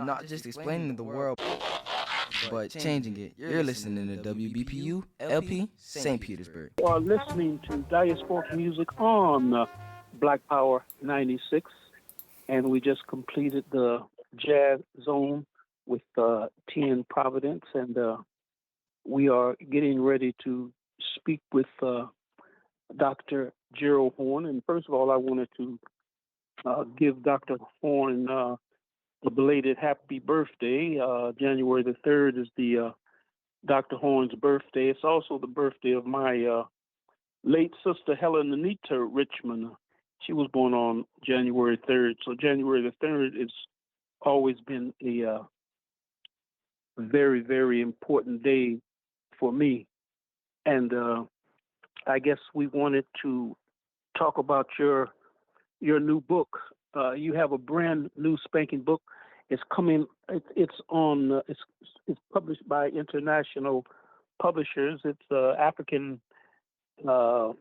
not just explaining the world, but changing it. You're listening to WBPU LP St. Petersburg. You are listening to Diasporic music on Black Power 96, and we just completed the Jazz Zone with 10 Providence, and we are getting ready to speak with Dr. Gerald Horne. And first of all, I wanted to give Dr. Horne a belated happy birthday. January the 3rd is the Dr. Horne's birthday. It's also the birthday of my late sister, Helen Anita Richmond. She was born on January 3rd. So January the 3rd has always been a very, very important day for me. And I guess we wanted to talk about your new book. You have a brand new spanking book. It's coming. It's published by international publishers. It's African. I'm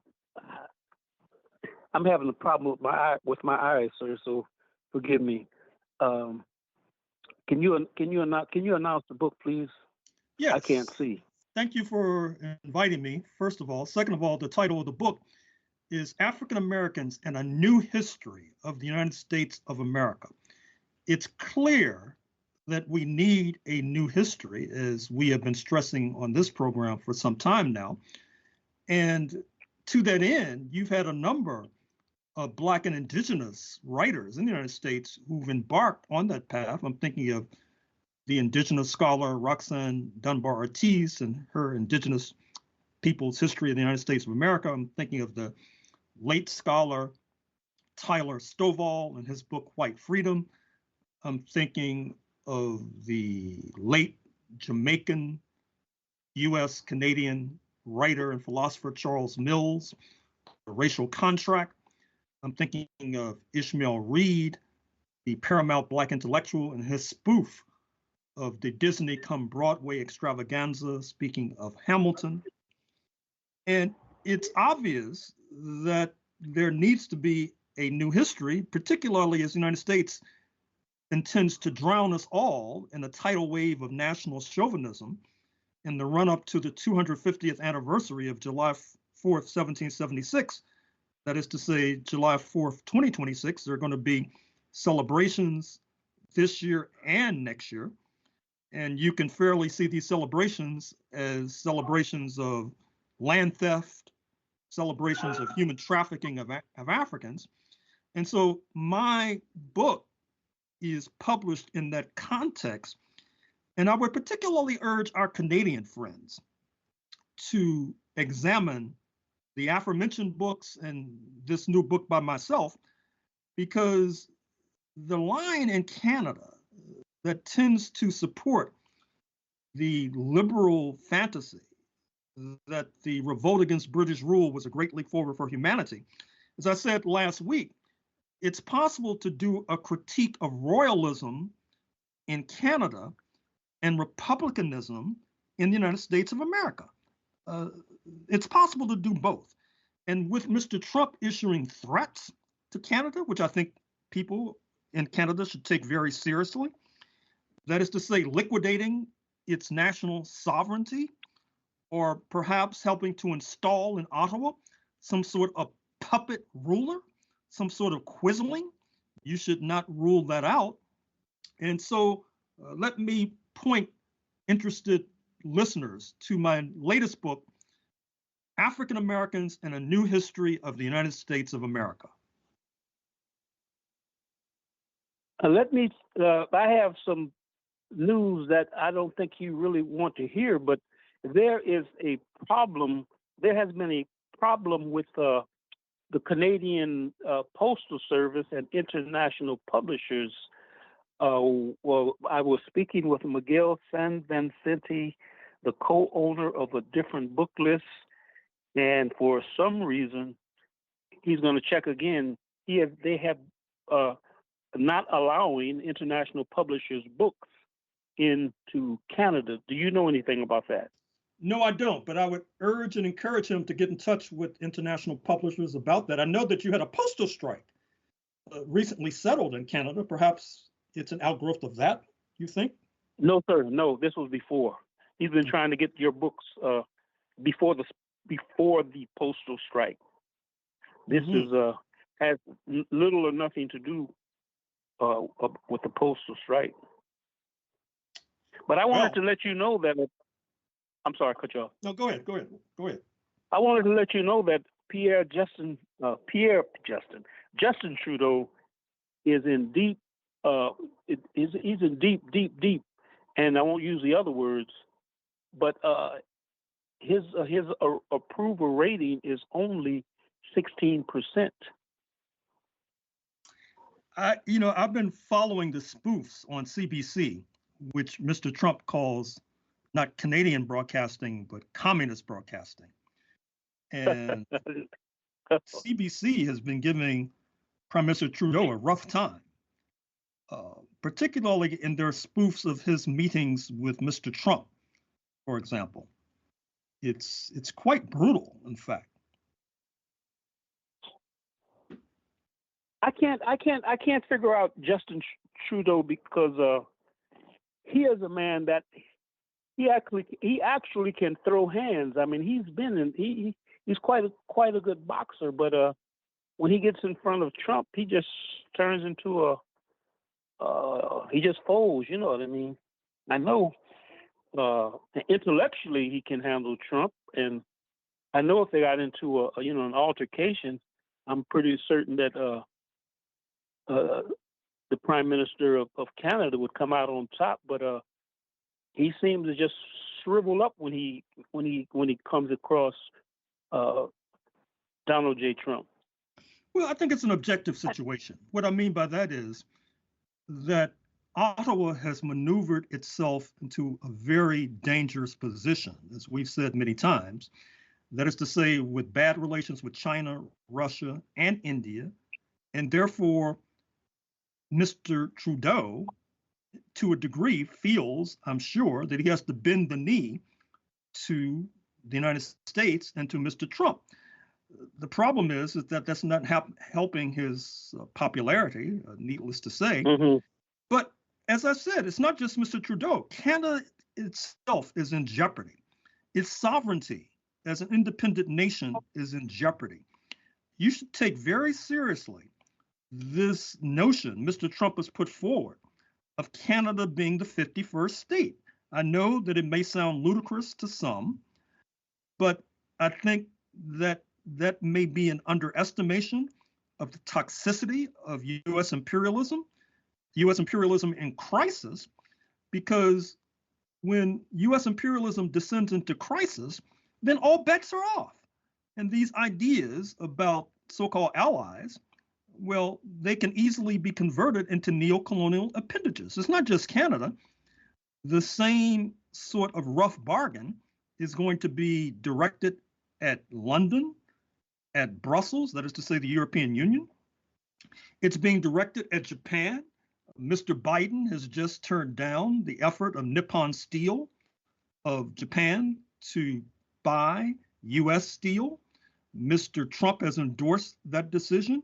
having a problem with my eyes, sir. So forgive me. Can you announce the book, please? Yes. I can't see. Thank you for inviting me, first of all. Second of all, the title of the book is African Americans and a New History of the United States of America. It's clear that we need a new history, as we have been stressing on this program for some time now. And to that end, you've had a number of Black and Indigenous writers in the United States who've embarked on that path. I'm thinking of the Indigenous scholar Roxanne Dunbar Ortiz and her Indigenous People's History of the United States of America. I'm thinking of the late scholar Tyler Stovall and his book, White Freedom. I'm thinking of the late Jamaican U.S. Canadian writer and philosopher Charles Mills, The Racial Contract. I'm thinking of Ishmael Reed, the Paramount Black intellectual, and his spoof of the Disney come Broadway extravaganza, speaking of Hamilton. And it's obvious that there needs to be a new history, particularly as the United States intends to drown us all in a tidal wave of national chauvinism in the run-up to the 250th anniversary of July 4th, 1776. That is to say, July 4th, 2026. There are going to be celebrations this year and next year. And you can fairly see these celebrations as celebrations of land theft, celebrations of human trafficking of Africans. And so my book is published in that context. And I would particularly urge our Canadian friends to examine the aforementioned books and this new book by myself, because the line in Canada that tends to support the liberal fantasy that the revolt against British rule was a great leap forward for humanity. As I said last week, it's possible to do a critique of royalism in Canada and republicanism in the United States of America. It's possible to do both. And with Mr. Trump issuing threats to Canada, which I think people in Canada should take very seriously, that is to say, liquidating its national sovereignty, or perhaps helping to install in Ottawa some sort of puppet ruler, some sort of quisling. You should not rule that out. And so let me point interested listeners to my latest book, African Americans and a New History of the United States of America. I have some news that I don't think you really want to hear, but there is a problem. There has been a problem with the Canadian Postal Service and international publishers. Well, I was speaking with Miguel San Vicente, the co-owner of a different book list, and for some reason, he's going to check again. They have not allowing international publishers' books into Canada. Do you know anything about that? No, I don't, but I would urge and encourage him to get in touch with international publishers about that. I know that you had a postal strike recently settled in Canada. Perhaps it's an outgrowth of that. you think? No, sir. No, this was before. He's been trying to get your books before the postal strike. This is has little or nothing to do with the postal strike. But I wanted to let you know that. I'm sorry, I cut you off. No, go ahead. I wanted to let you know that Justin Trudeau is in deep. He's in deep, and I won't use the other words, but his approval rating is only 16%. I've been following the spoofs on CBC, which Mr. Trump calls not Canadian broadcasting, but communist broadcasting. And CBC has been giving Prime Minister Trudeau a rough time, particularly in their spoofs of his meetings with Mr. Trump, for example. It's quite brutal, in fact. I can't figure out Justin Trudeau because he is a man that he actually can throw hands. I mean, he's quite a good boxer, but when he gets in front of Trump, he just turns into he just folds. You know what I mean? I know intellectually he can handle Trump, and I know if they got into an altercation, I'm pretty certain that the Prime Minister of Canada would come out on top. But he seems to just shrivel up when he comes across Donald J. Trump. Well, I think it's an objective situation. What I mean by that is that Ottawa has maneuvered itself into a very dangerous position, as we've said many times. That is to say, with bad relations with China, Russia, and India, and therefore Mr. Trudeau, to a degree, feels, I'm sure, that he has to bend the knee to the United States and to Mr. Trump. The problem is that that's not helping his popularity, needless to say. Mm-hmm. But as I said, it's not just Mr. Trudeau. Canada itself is in jeopardy. Its sovereignty as an independent nation is in jeopardy. You should take very seriously this notion Mr. Trump has put forward of Canada being the 51st state. I know that it may sound ludicrous to some, but I think that may be an underestimation of the toxicity of U.S. imperialism in crisis, because when U.S. imperialism descends into crisis, then all bets are off. And these ideas about so-called allies, well, they can easily be converted into neo-colonial appendages. It's not just Canada. The same sort of rough bargain is going to be directed at London, at Brussels, that is to say the European Union. It's being directed at Japan. Mr. Biden has just turned down the effort of Nippon Steel of Japan to buy U.S. steel. Mr. Trump has endorsed that decision.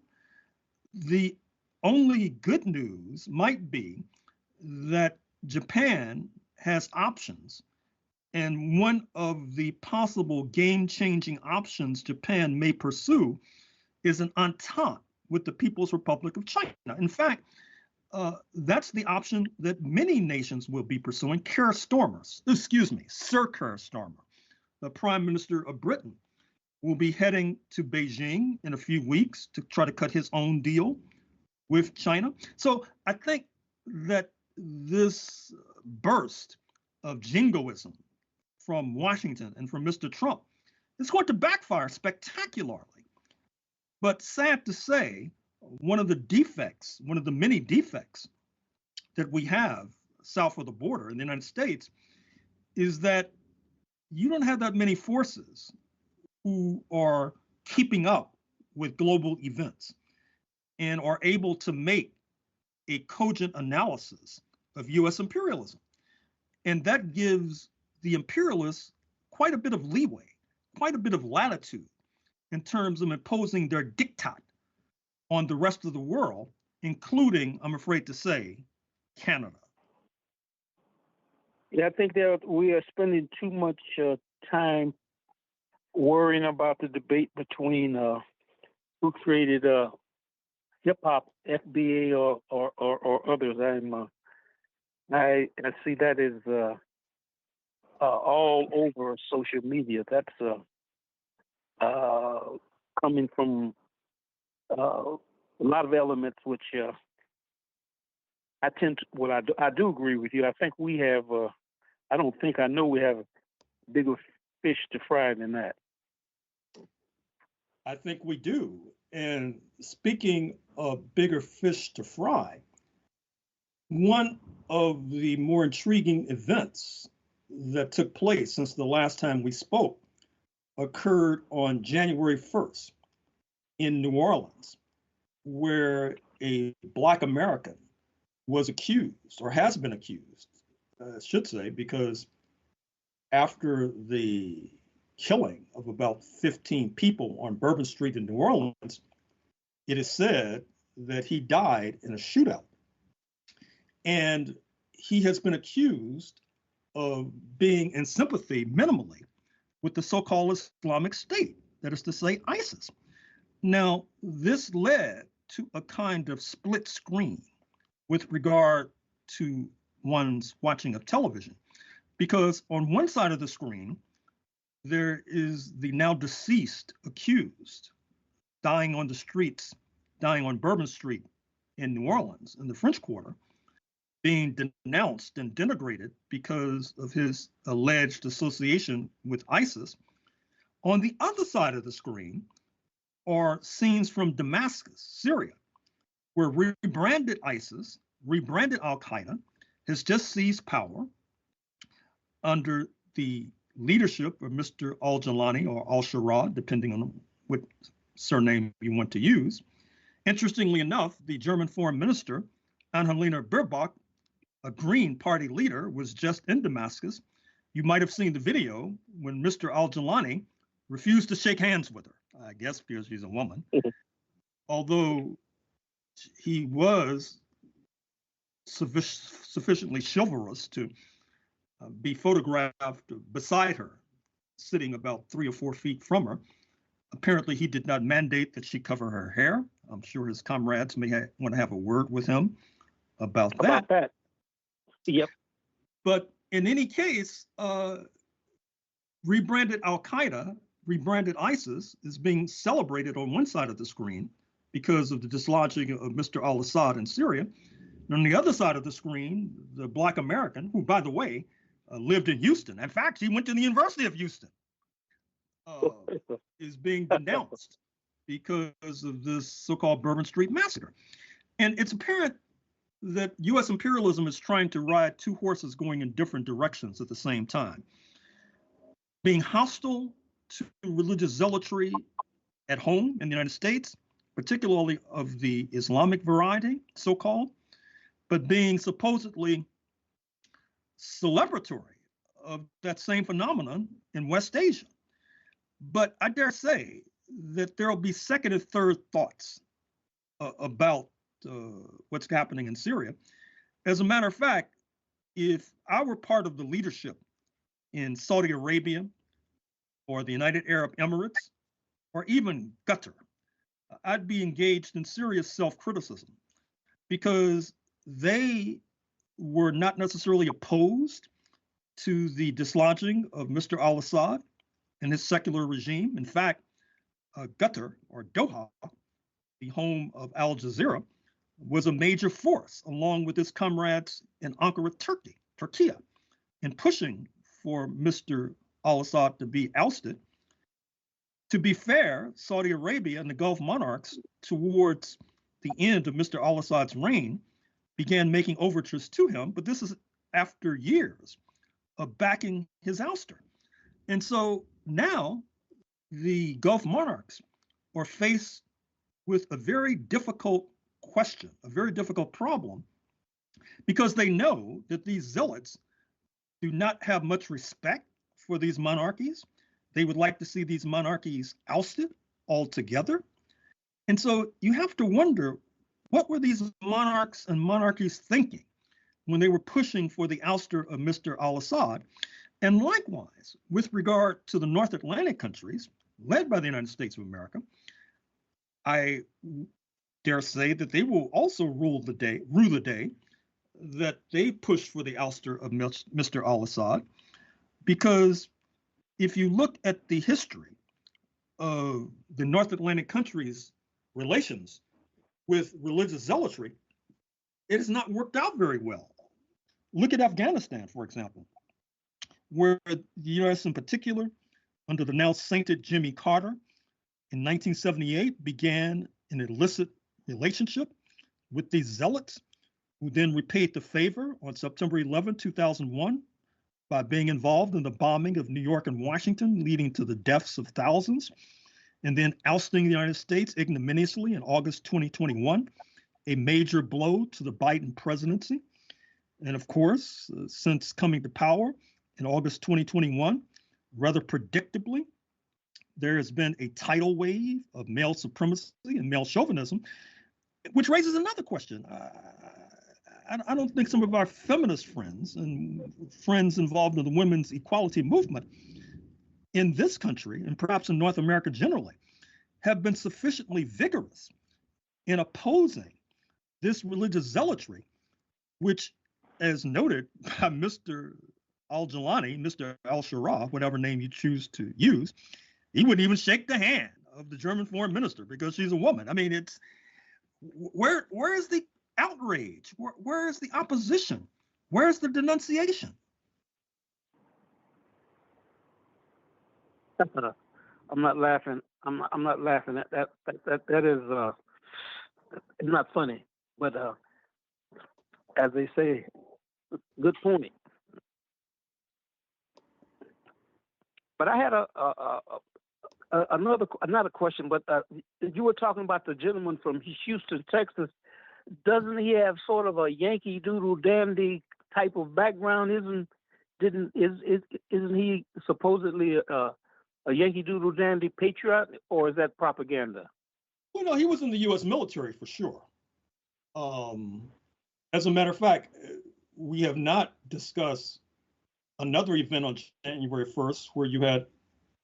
The only good news might be that Japan has options. And one of the possible game-changing options Japan may pursue is an entente with the People's Republic of China. In fact, that's the option that many nations will be pursuing. Sir Keir Starmer, the Prime Minister of Britain, will be heading to Beijing in a few weeks to try to cut his own deal with China. So I think that this burst of jingoism from Washington and from Mr. Trump is going to backfire spectacularly. But sad to say, one of the many defects that we have south of the border in the United States is that you don't have that many forces who are keeping up with global events and are able to make a cogent analysis of U.S. imperialism. And that gives the imperialists quite a bit of leeway, quite a bit of latitude in terms of imposing their diktat on the rest of the world, including, I'm afraid to say, Canada. Yeah, I think that we are spending too much time worrying about the debate between who created hip hop, FBA or others. I see that as all over social media. That's coming from a lot of elements which I tend to. Well, I do agree with you. I think we have. I don't think I know we have bigger fish to fry than that. I think we do. And speaking of bigger fish to fry, one of the more intriguing events that took place since the last time we spoke occurred on January 1st in New Orleans, where a Black American was accused, or has been accused, I should say, because after the killing of about 15 people on Bourbon Street in New Orleans, it is said that he died in a shootout. And he has been accused of being in sympathy, minimally, with the so-called Islamic State, that is to say, ISIS. Now, this led to a kind of split screen with regard to one's watching of television, because on one side of the screen, there is the now deceased accused dying on the streets, dying on Bourbon Street in New Orleans in the French Quarter, being denounced and denigrated because of his alleged association with ISIS. On the other side of the screen are scenes from Damascus, Syria, where rebranded ISIS, rebranded Al-Qaeda, has just seized power under the leadership of Mr. al-Jilani or al-Shara, depending on what surname you want to use. Interestingly enough, the German foreign minister, Annalena Baerbock, a Green Party leader, was just in Damascus. You might have seen the video when Mr. al-Jilani refused to shake hands with her, I guess because she's a woman, although he was sufficiently chivalrous to be photographed beside her, sitting about 3 or 4 feet from her. Apparently, he did not mandate that she cover her hair. I'm sure his comrades may want to have a word with him about that. Yep. But in any case, rebranded Al-Qaeda, rebranded ISIS is being celebrated on one side of the screen because of the dislodging of Mr. al-Assad in Syria. And on the other side of the screen, the Black American, who, by the way, lived in Houston. In fact, he went to the University of Houston, is being denounced because of this so-called Bourbon Street massacre. And it's apparent that U.S. imperialism is trying to ride two horses going in different directions at the same time. Being hostile to religious zealotry at home in the United States, particularly of the Islamic variety, so-called, but being supposedly celebratory of that same phenomenon in West Asia. But I dare say that there will be second and third thoughts about what's happening in Syria. As a matter of fact, if I were part of the leadership in Saudi Arabia or the United Arab Emirates or even Qatar, I'd be engaged in serious self-criticism because they were not necessarily opposed to the dislodging of Mr. al-Assad and his secular regime. In fact, Qatar, or Doha, the home of Al Jazeera, was a major force, along with its comrades in Ankara, Turkey, in pushing for Mr. al-Assad to be ousted. To be fair, Saudi Arabia and the Gulf monarchs, towards the end of Mr. al-Assad's reign, began making overtures to him, but this is after years of backing his ouster. And so now the Gulf monarchs are faced with a very difficult question, a very difficult problem, because they know that these zealots do not have much respect for these monarchies. They would like to see these monarchies ousted altogether. And so you have to wonder, what were these monarchs and monarchies thinking when they were pushing for the ouster of Mr. al-Assad. And likewise, with regard to the North Atlantic countries, led by the United States of America, I dare say that they will also rue the day that they pushed for the ouster of Mr. al-Assad, because if you look at the history of the North Atlantic countries' relations with religious zealotry, it has not worked out very well. Look at Afghanistan, for example, where the U.S. in particular, under the now sainted Jimmy Carter, in 1978 began an illicit relationship with these zealots, who then repaid the favor on September 11, 2001, by being involved in the bombing of New York and Washington, leading to the deaths of thousands, and then ousting the United States ignominiously in August 2021, a major blow to the Biden presidency. And of course, since coming to power in August 2021, rather predictably, there has been a tidal wave of male supremacy and male chauvinism, which raises another question. I don't think some of our feminist friends and friends involved in the women's equality movement in this country, and perhaps in North America generally, have been sufficiently vigorous in opposing this religious zealotry, which, as noted by Mr. al-Jilani, Mr. al-Shara, whatever name you choose to use, he wouldn't even shake the hand of the German foreign minister because she's a woman. I mean, it's where is the outrage? Where is the opposition? Where is the denunciation? I'm not laughing. I'm not laughing at that. That is it's not funny, but as they say, good point. But I had another question. But you were talking about the gentleman from Houston, Texas. Doesn't he have sort of a Yankee Doodle Dandy type of background? Isn't he supposedly a Yankee Doodle Dandy patriot, or is that propaganda? Well, no, he was in the U.S. military for sure. As a matter of fact, we have not discussed another event on January 1st where you had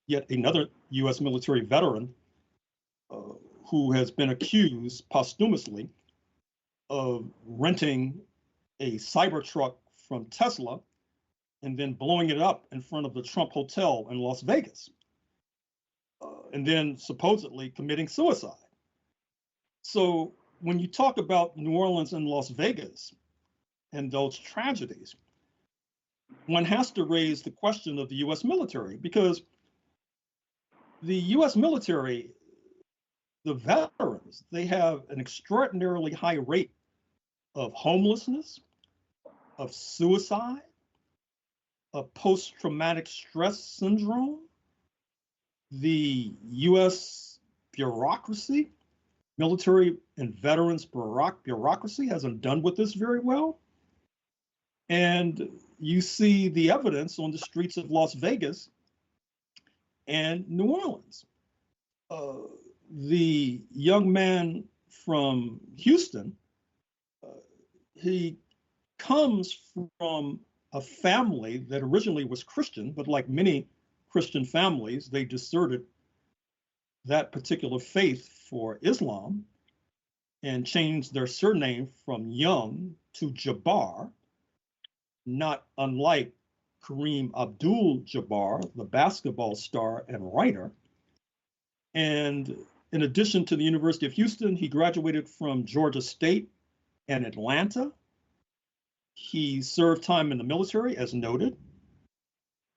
yet another U.S. military veteran who has been accused posthumously of renting a Cybertruck from Tesla and then blowing it up in front of the Trump Hotel in Las Vegas, and then supposedly committing suicide. So when you talk about New Orleans and Las Vegas and those tragedies, one has to raise the question of the U.S. military, because the U.S. military, the veterans, they have an extraordinarily high rate of homelessness, of suicide, of post-traumatic stress syndrome. The U.S. bureaucracy, military and veterans bureaucracy hasn't done with this very well. And you see the evidence on the streets of Las Vegas and New Orleans. The young man from Houston, he comes from a family that originally was Christian, but like many Christian families, they deserted that particular faith for Islam and changed their surname from Young to Jabbar, not unlike Kareem Abdul-Jabbar, the basketball star and writer. And in addition to the University of Houston, he graduated from Georgia State and Atlanta. He served time in the military, as noted,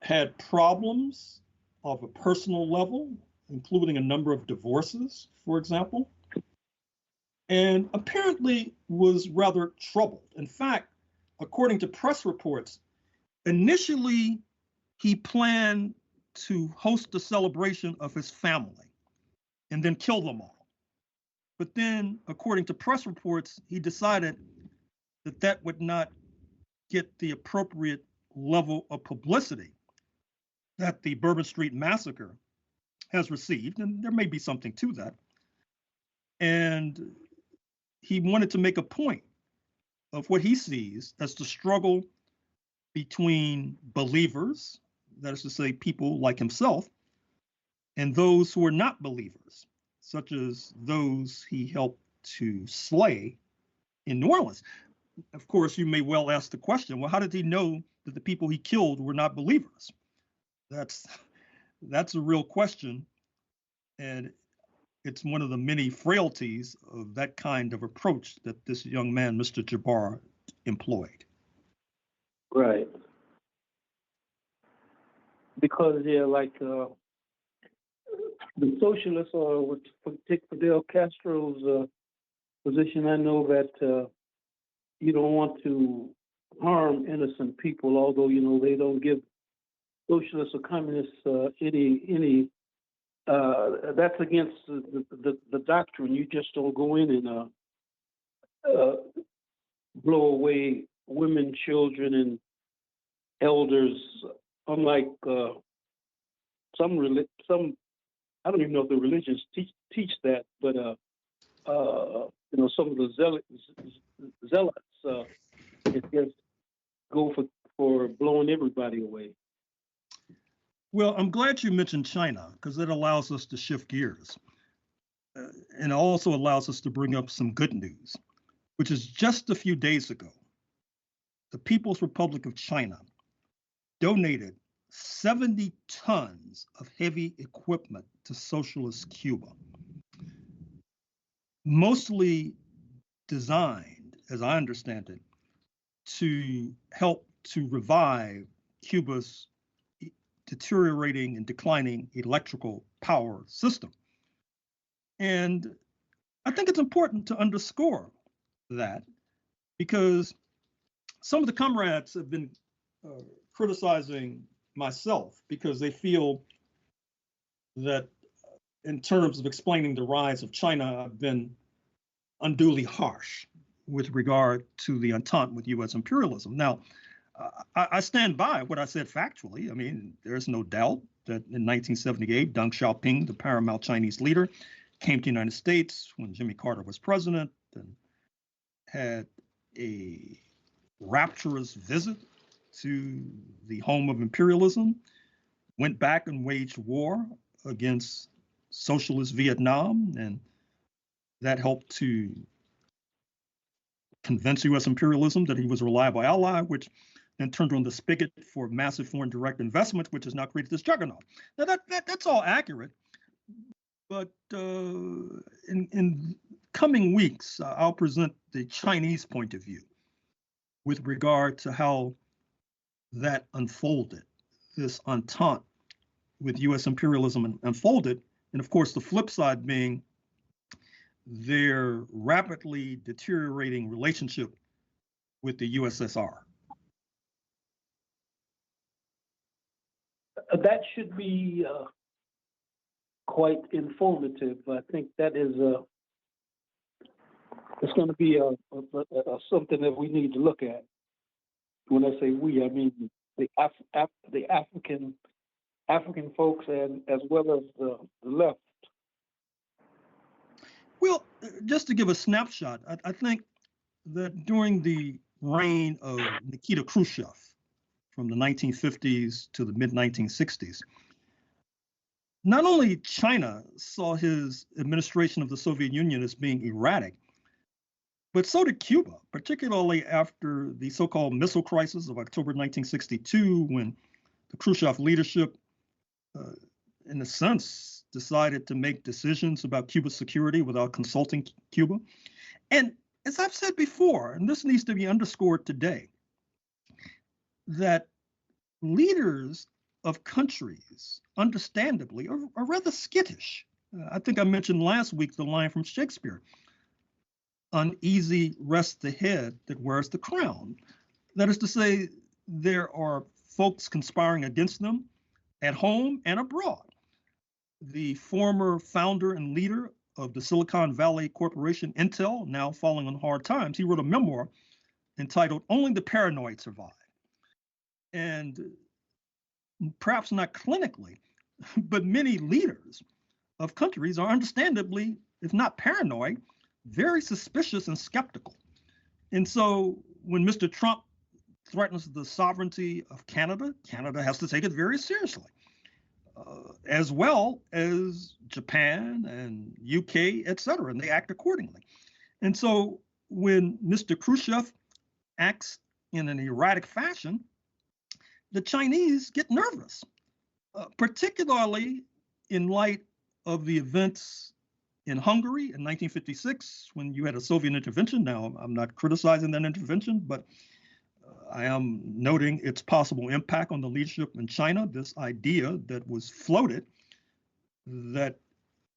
had problems of a personal level, including a number of divorces, for example, and apparently was rather troubled. In fact, according to press reports, initially he planned to host a celebration of his family and then kill them all. But then, according to press reports, he decided that that would not get the appropriate level of publicity that the Bourbon Street Massacre has received, and there may be something to that. And he wanted to make a point of what he sees as the struggle between believers, that is to say, people like himself, and those who are not believers, such as those he helped to slay in New Orleans. Of course, you may well ask the question, well, how did he know that the people he killed were not believers? That's a real question, and it's one of the many frailties of that kind of approach that this young man, Mr. Jabbar, employed. Right. Because, yeah, like the socialists, or would take Fidel Castro's position, I know that you don't want to harm innocent people, although, you know, they don't give socialists or communists any that's against the doctrine. You just don't go in and blow away women, children, and elders. Unlike some, I don't even know if the religions teach that, but you know, some of the zealots, it just go for blowing everybody away. Well, I'm glad you mentioned China, because it allows us to shift gears. And it also allows us to bring up some good news, which is just a few days ago, the People's Republic of China donated 70 tons of heavy equipment to socialist Cuba, mostly designed, as I understand it, to help to revive Cuba's deteriorating and declining electrical power system. And I think it's important to underscore that, because some of the comrades have been criticizing myself because they feel that in terms of explaining the rise of China, I've been unduly harsh with regard to the entente with US imperialism. Now, I stand by what I said factually. I mean, there's no doubt that in 1978, Deng Xiaoping, the paramount Chinese leader, came to the United States when Jimmy Carter was president and had a rapturous visit to the home of imperialism, went back and waged war against socialist Vietnam, and that helped to convince US imperialism that he was a reliable ally, which then turned on the spigot for massive foreign direct investment, which has now created this juggernaut. Now that's all accurate, but in coming weeks, I'll present the Chinese point of view with regard to how that unfolded, this entente with US imperialism unfolded, and of course the flip side being their rapidly deteriorating relationship with the USSR. That should be quite informative. I think that is it's going to be something that we need to look at. When I say we, I mean the African folks, and as well as the left. Well, just to give a snapshot, I think that during the reign of Nikita Khrushchev from the 1950s to the mid-1960s, not only China saw his administration of the Soviet Union as being erratic, but so did Cuba, particularly after the so-called missile crisis of October 1962, when the Khrushchev leadership, in a sense, decided to make decisions about Cuba's security without consulting Cuba. And as I've said before, and this needs to be underscored today, that leaders of countries, understandably, are rather skittish. I think I mentioned last week the line from Shakespeare, uneasy rests the head that wears the crown. That is to say, there are folks conspiring against them at home and abroad. The former founder and leader of the Silicon Valley Corporation, Intel, now falling on hard times, he wrote a memoir entitled Only the Paranoid Survive. And perhaps not clinically, but many leaders of countries are understandably, if not paranoid, very suspicious and skeptical. And so when Mr. Trump threatens the sovereignty of Canada, Canada has to take it very seriously, as well as Japan and UK, et cetera, and they act accordingly. And so when Mr. Khrushchev acts in an erratic fashion, the Chinese get nervous, particularly in light of the events in Hungary in 1956 when you had a Soviet intervention. Now, I'm not criticizing that intervention, but I am noting its possible impact on the leadership in China, this idea that was floated that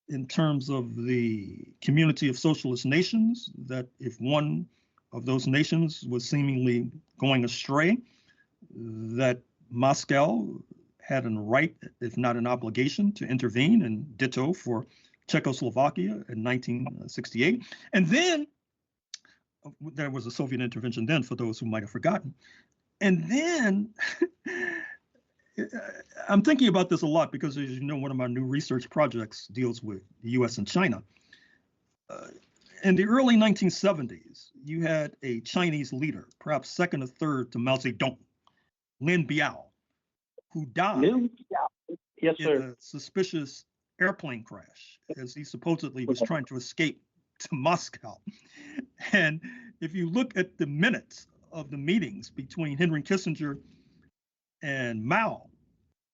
in terms of the community of socialist nations, that if one of those nations was seemingly going astray, that Moscow had a right, if not an obligation, to intervene, and ditto for Czechoslovakia in 1968. And then there was a Soviet intervention then, for those who might have forgotten. And then I'm thinking about this a lot because, as you know, one of my new research projects deals with the US and China. In the early 1970s, you had a Chinese leader, perhaps second or third to Mao Zedong, Lin Biao, who died Yes, in sir. a suspicious airplane crash as he supposedly was trying to escape to Moscow. And if you look at the minutes of the meetings between Henry Kissinger and Mao,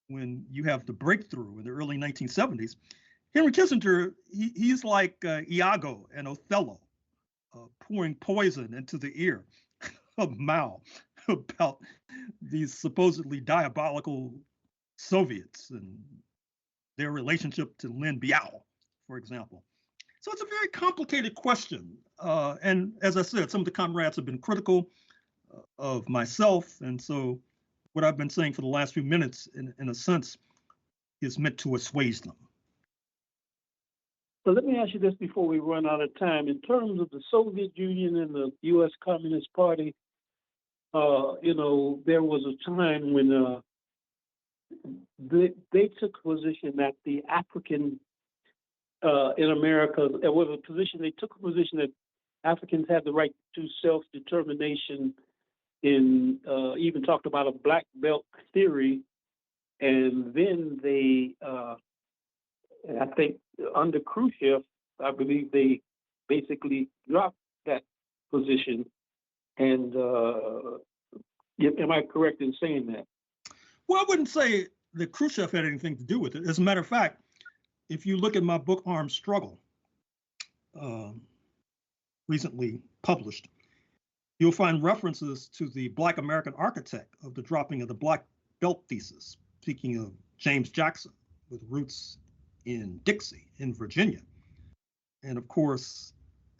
when you have the breakthrough in the early 1970s, Henry Kissinger, he's like Iago and Othello, pouring poison into the ear of Mao about these supposedly diabolical Soviets and their relationship to Lin Biao, for example. So it's a very complicated question. And as I said, some of the comrades have been critical of myself. And so what I've been saying for the last few minutes, in a sense, is meant to assuage them. So let me ask you this before we run out of time. In terms of the Soviet Union and the U.S. Communist Party, there was a time when they took a position that the African in America, it was a position, they took a position that Africans had the right to self-determination, in even talked about a black belt theory. And then they, I think under Khrushchev, I believe they basically dropped that position. And am I correct in saying that? Well, I wouldn't say that Khrushchev had anything to do with it. As a matter of fact, if you look at my book, Armed Struggle, recently published, you'll find references to the Black American architect of the dropping of the Black Belt thesis, speaking of James Jackson, with roots in Dixie, in Virginia. And of course,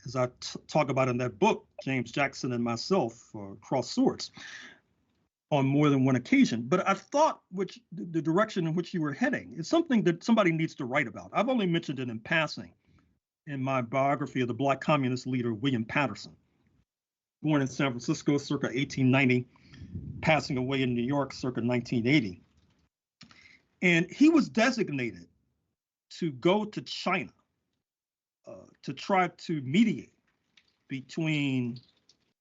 as I talk about in that book, James Jackson and myself crossed swords on more than one occasion. But I thought the direction in which you were heading is something that somebody needs to write about. I've only mentioned it in passing in my biography of the Black communist leader, William Patterson, born in San Francisco circa 1890, passing away in New York circa 1980. And he was designated to go to China to try to mediate between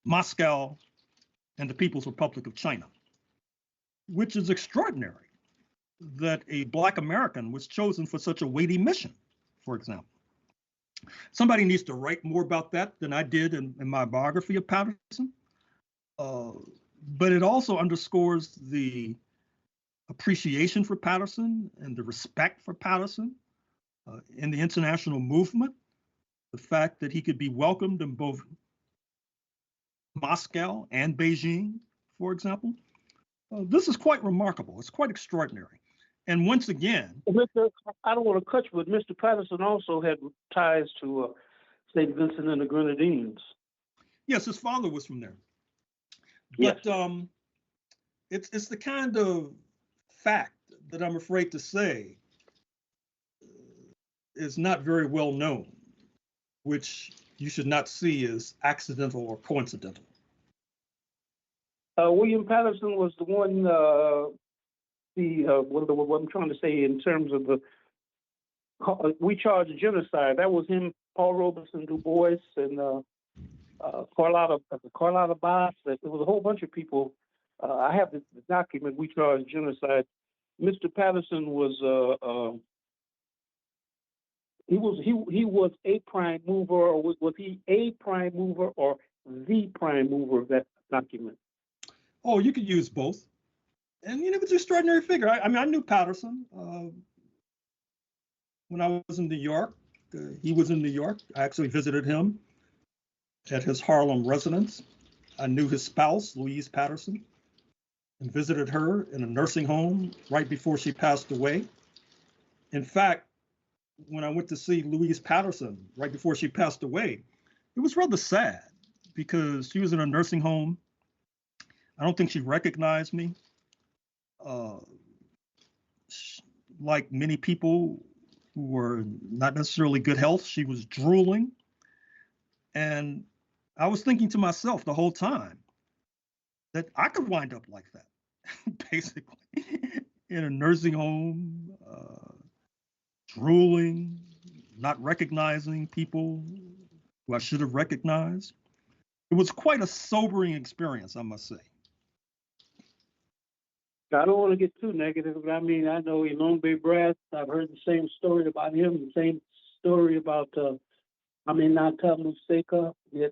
Moscow and the People's Republic of China, which is extraordinary that a Black American was chosen for such a weighty mission, for example. Somebody needs to write more about that than I did in my biography of Patterson. But it also underscores the appreciation for Patterson and the respect for Patterson in the international movement, the fact that he could be welcomed in both Moscow and Beijing, for example. This is quite remarkable. It's quite extraordinary. And once again, I don't want to cut you, but Mr. Patterson also had ties to St. Vincent and the Grenadines. Yes, his father was from there. Yes. But it's the kind of fact that I'm afraid to say is not very well known, which you should not see as accidental or coincidental. William Patterson was the one, what I'm trying to say in terms of we charge genocide. That was him, Paul Robeson Du Bois, and Carlotta Boss. It was a whole bunch of people. I have the document we charged genocide. Mr. Patterson was he was a prime mover, or was he a prime mover or the prime mover of that document? Oh, you could use both. And it was an extraordinary figure. I mean, I knew Patterson when I was in New York. He was in New York. I actually visited him at his Harlem residence. I knew his spouse, Louise Patterson, and visited her in a nursing home right before she passed away. In fact, when I went to see Louise Patterson right before she passed away, it was rather sad because she was in a nursing home. I don't think she recognized me. Like many people who were not necessarily good health, she was drooling. And I was thinking to myself the whole time that I could wind up like that, basically, in a nursing home, drooling, not recognizing people who I should have recognized. It was quite a sobering experience, I must say. I don't want to get too negative, but I mean, I know in Long Bay Brass, I've heard the same story about him, the same story about, Aminata Museka. I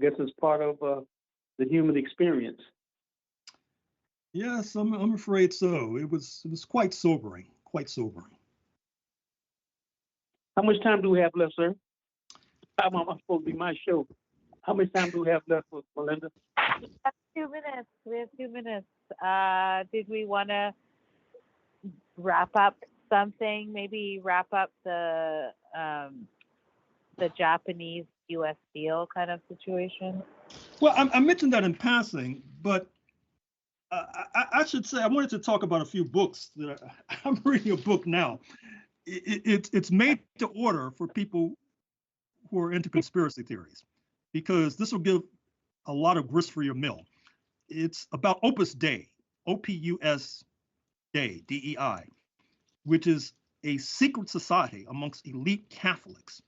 guess it's part of the human experience. Yes, I'm afraid so. It was quite sobering, quite sobering. How much time do we have left, sir? I'm supposed to be my show. How much time do we have left, Melinda? We have 2 minutes. We have 2 minutes. Did we want to wrap up something? Maybe wrap up the Japanese U.S. deal kind of situation? Well, I mentioned that in passing, but I should say I wanted to talk about a few books that I'm reading a book now. It's made to order for people who are into conspiracy theories, because this will give a lot of grist for your mill. It's about Opus Dei, OPUS Dei, DEI, which is a secret society amongst elite Catholics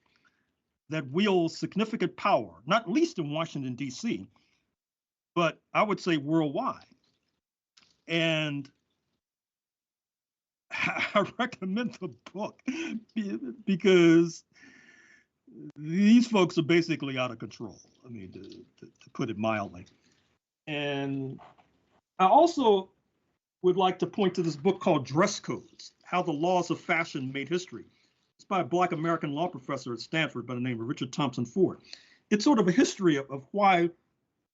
that wields significant power, not least in Washington, D.C., but I would say worldwide. And I recommend the book because these folks are basically out of control. I mean, to put it mildly. And I also would like to point to this book called Dress Codes, How the Laws of Fashion Made History. It's by a Black American law professor at Stanford by the name of Richard Thompson Ford. It's sort of a history of why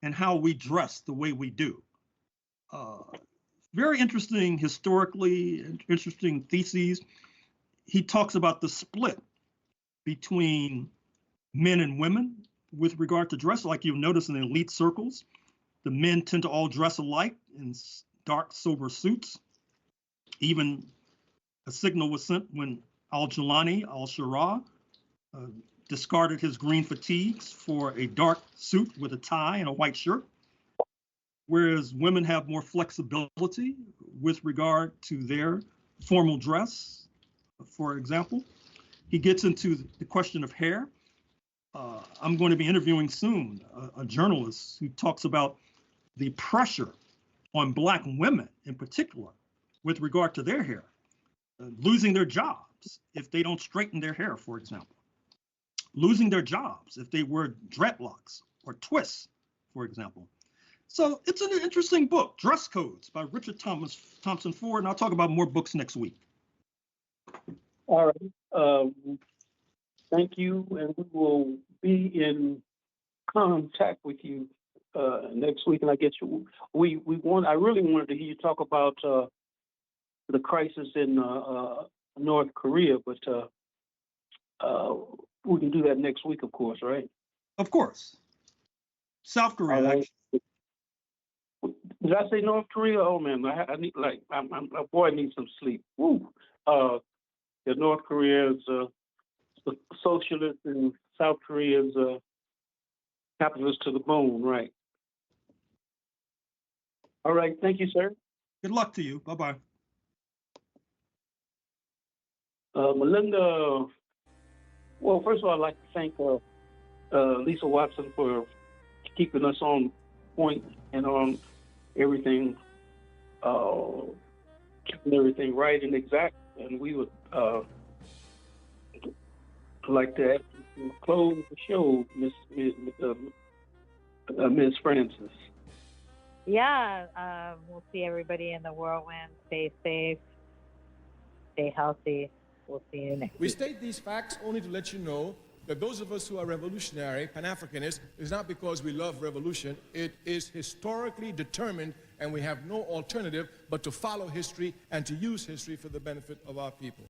and how we dress the way we do. Very interesting historically, interesting theses. He talks about the split between men and women with regard to dress. Like you'll notice in elite circles, the men tend to all dress alike in dark, sober suits. Even a signal was sent when al-Jilani al-Shara discarded his green fatigues for a dark suit with a tie and a white shirt. Whereas women have more flexibility with regard to their formal dress, for example. He gets into the question of hair. I'm going to be interviewing soon a journalist who talks about the pressure on Black women in particular with regard to their hair, losing their jobs if they don't straighten their hair, for example, losing their jobs if they wear dreadlocks or twists, for example. So it's an interesting book, Dress Codes by Richard Thompson Ford, and I'll talk about more books next week. All right. Thank you, and we will be in contact with you next week. And I guess I really wanted to hear you talk about the crisis in North Korea, but we can do that next week, of course, right? Of course. South Korea. Right. Did I say North Korea? Oh man, I need my boy needs some sleep. Woo. North Korea is socialist and South Korea is capitalist to the bone, right? All right, thank you, sir. Good luck to you. Bye-bye. Melinda Well, first of all, I'd like to thank Lisa Watson for keeping us on point and on everything, keeping everything right and exact. And we would like to ask you to close the show, Ms. Francis. Yeah, we'll see everybody in the whirlwind. Stay safe, stay healthy. We'll see you next We week. state these facts only to let you know that those of us who are revolutionary, Pan-Africanists, is not because we love revolution. It is historically determined, and we have no alternative but to follow history and to use history for the benefit of our people.